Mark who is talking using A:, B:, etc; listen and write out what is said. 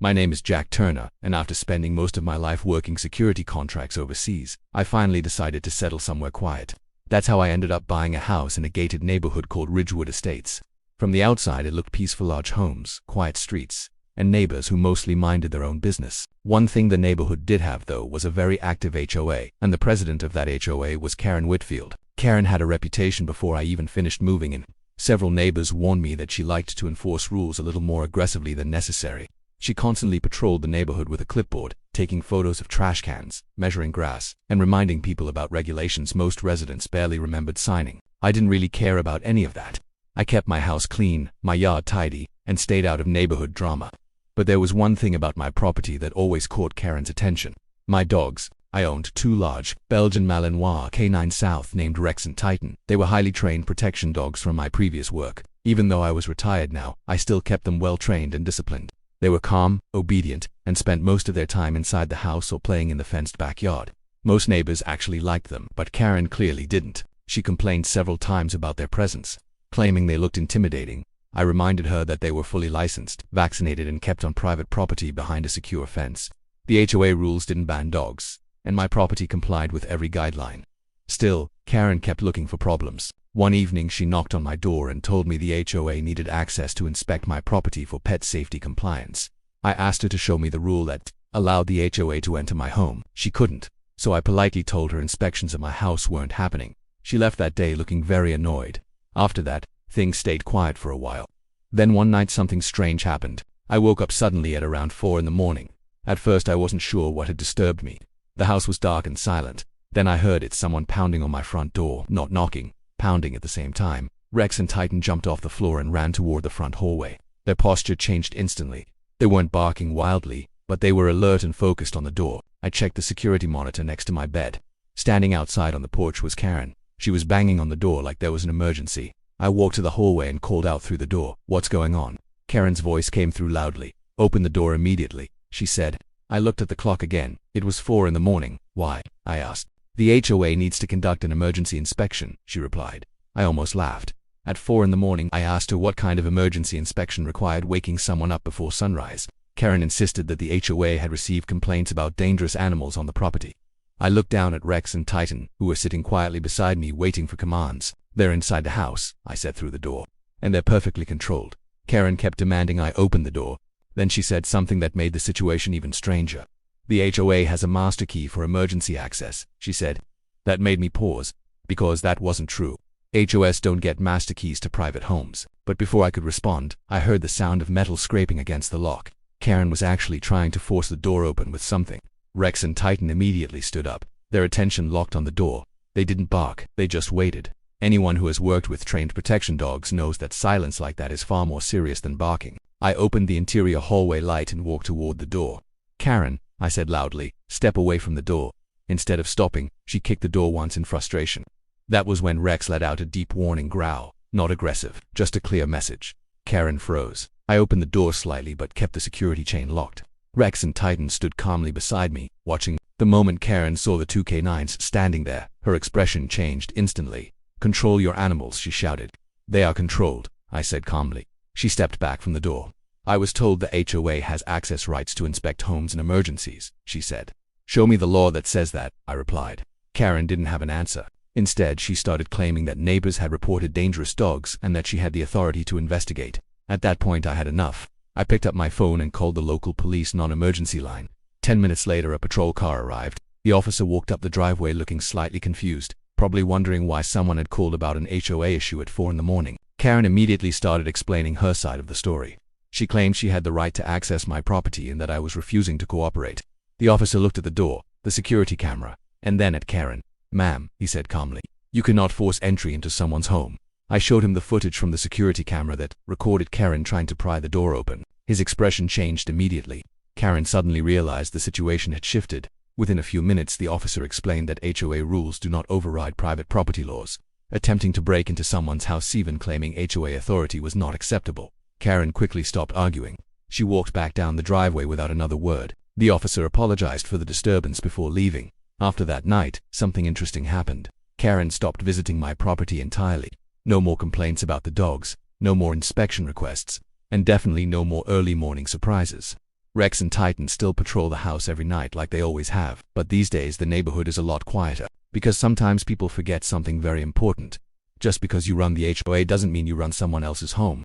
A: My name is Jack Turner, and after spending most of my life working security contracts overseas, I finally decided to settle somewhere quiet. That's how I ended up buying a house in a gated neighborhood called Ridgewood Estates. From the outside, it looked peaceful: large homes, quiet streets, and neighbors who mostly minded their own business. One thing the neighborhood did have, though, was a very active HOA, and the president of that HOA was Karen Whitfield. Karen had a reputation before I even finished moving in. Several neighbors warned me that she liked to enforce rules a little more aggressively than necessary. She constantly patrolled the neighborhood with a clipboard, taking photos of trash cans, measuring grass, and reminding people about regulations most residents barely remembered signing. I didn't really care about any of that. I kept my house clean, my yard tidy, and stayed out of neighborhood drama. But there was one thing about my property that always caught Karen's attention: my dogs. I owned two large Belgian Malinois canine South named Rex and Titan. They were highly trained protection dogs from my previous work. Even though I was retired now, I still kept them well trained and disciplined. They were calm, obedient, and spent most of their time inside the house or playing in the fenced backyard. Most neighbors actually liked them, but Karen clearly didn't. She complained several times about their presence, claiming they looked intimidating. I reminded her that they were fully licensed, vaccinated, and kept on private property behind a secure fence. The HOA rules didn't ban dogs, and my property complied with every guideline. Still, Karen kept looking for problems. One evening, she knocked on my door and told me the HOA needed access to inspect my property for pet safety compliance. I asked her to show me the rule that allowed the HOA to enter my home. She couldn't, so I politely told her inspections of my house weren't happening. She left that day looking very annoyed. After that, things stayed quiet for a while. Then one night something strange happened. I woke up suddenly at around 4 in the morning. At first I wasn't sure what had disturbed me. The house was dark and silent. Then I heard it's someone pounding on my front door, not knocking, pounding at the same time. Rex and Titan jumped off the floor and ran toward the front hallway. Their posture changed instantly. They weren't barking wildly, but they were alert and focused on the door. I checked the security monitor next to my bed. Standing outside on the porch was Karen. She was banging on the door like there was an emergency. I walked to the hallway and called out through the door, "What's going on?" Karen's voice came through loudly. "Open the door immediately," she said. I looked at the clock again. It was 4 in the morning. "Why?" I asked. "The HOA needs to conduct an emergency inspection," she replied. I almost laughed. At 4 in the morning, I asked her what kind of emergency inspection required waking someone up before sunrise. Karen insisted that the HOA had received complaints about dangerous animals on the property. I looked down at Rex and Titan, who were sitting quietly beside me waiting for commands. "They're inside the house," I said through the door, "and they're perfectly controlled." Karen kept demanding I open the door. Then she said something that made the situation even stranger. "The HOA has a master key for emergency access," she said. That made me pause, because that wasn't true. HOAs don't get master keys to private homes. But before I could respond, I heard the sound of metal scraping against the lock. Karen was actually trying to force the door open with something. Rex and Titan immediately stood up, their attention locked on the door. They didn't bark, they just waited. Anyone who has worked with trained protection dogs knows that silence like that is far more serious than barking. I opened the interior hallway light and walked toward the door. "Karen," I said loudly, "step away from the door." Instead of stopping, she kicked the door once in frustration. That was when Rex let out a deep warning growl. Not aggressive, just a clear message. Karen froze. I opened the door slightly but kept the security chain locked. Rex and Titan stood calmly beside me, watching. The moment Karen saw the two canines standing there, her expression changed instantly. "Control your animals," she shouted. "They are controlled," I said calmly. She stepped back from the door. "I was told the HOA has access rights to inspect homes in emergencies," she said. "Show me the law that says that," I replied. Karen didn't have an answer. Instead, she started claiming that neighbors had reported dangerous dogs and that she had the authority to investigate. At that point, I had enough. I picked up my phone and called the local police non-emergency line. 10 minutes later, a patrol car arrived. The officer walked up the driveway looking slightly confused, probably wondering why someone had called about an HOA issue at 4 in the morning. Karen immediately started explaining her side of the story. She claimed she had the right to access my property and that I was refusing to cooperate. The officer looked at the door, the security camera, and then at Karen. "Ma'am," he said calmly, "you cannot force entry into someone's home." I showed him the footage from the security camera that recorded Karen trying to pry the door open. His expression changed immediately. Karen suddenly realized the situation had shifted. Within a few minutes, the officer explained that HOA rules do not override private property laws. Attempting to break into someone's house, even claiming HOA authority, was not acceptable. Karen quickly stopped arguing. She walked back down the driveway without another word. The officer apologized for the disturbance before leaving. After that night, something interesting happened. Karen stopped visiting my property entirely. No more complaints about the dogs, no more inspection requests, and definitely no more early morning surprises. Rex and Titan still patrol the house every night like they always have, but these days the neighborhood is a lot quieter, because sometimes people forget something very important. Just because you run the HOA doesn't mean you run someone else's home.